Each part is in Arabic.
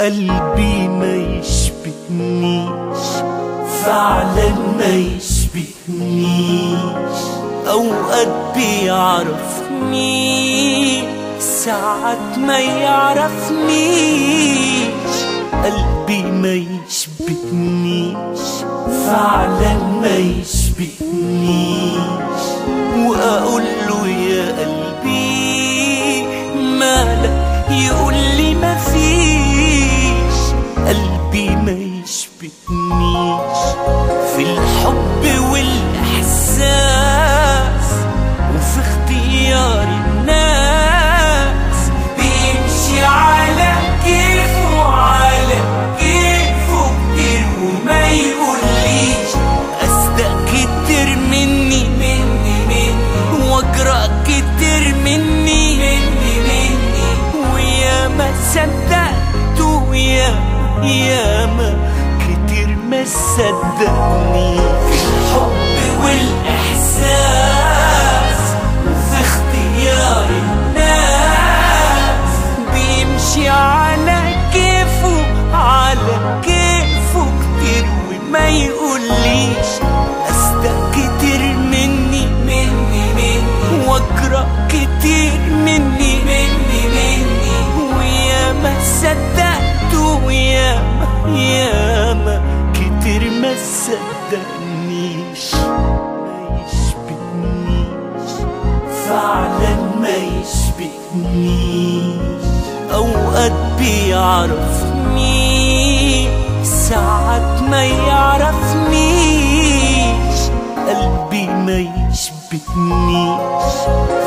قلبي ما يشبهنيش، فعلا ما يشبهنيش. أوقات بيعرفني، ساعات ما يعرفنيش. قلبي ما يشبهنيش، فعلا ما يشبهنيش. وأقول له يا قلبي مالك، يقول لي ما فيش. قلبي ما يشبهنيش في الحب والإحساس، وفي اختيار الناس. بيمشي على كيفه على كيفه كتير، وما يقوليش أصدق كتير مني وأجرأ كتير مني ويا ما صدقته يا ما كتير ما صدقني. في الحب والإحساس، وفي اختيار الناس. بيمشي على كيفه كتير، وما يقوليش أصدق كتير مني وأجرأ كتير مني ويا ما صدقته يا ما كتير ما صدقنيش. ما يشبهنيش، فعلا ما يشبهنيش. أوقات بيعرفني، ساعات ما يعرفنيش. قلبي ما يشبهنيش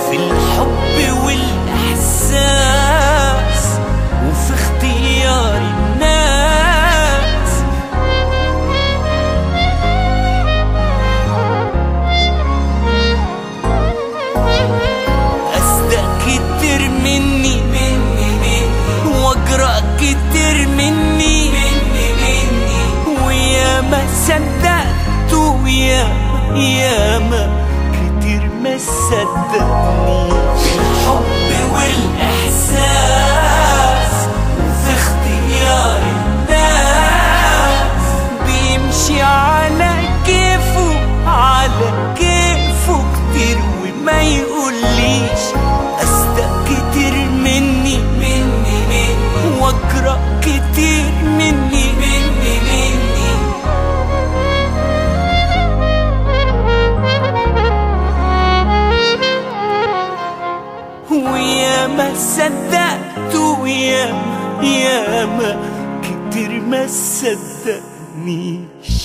في الحب والإحساس، وفي اختيار الناس. أصدق كتير مني وأجرأ كتير مني ويا ما صدقته يا ما كتير ما صدقني. في الحب والإحساس، وفي اختيار الناس. بيمشي على كيفه كتير، وما يقوليش أصدق كتير مني وأجرأ كتير مني ويا ما صدقته يا ما كتير ما صدقنيش.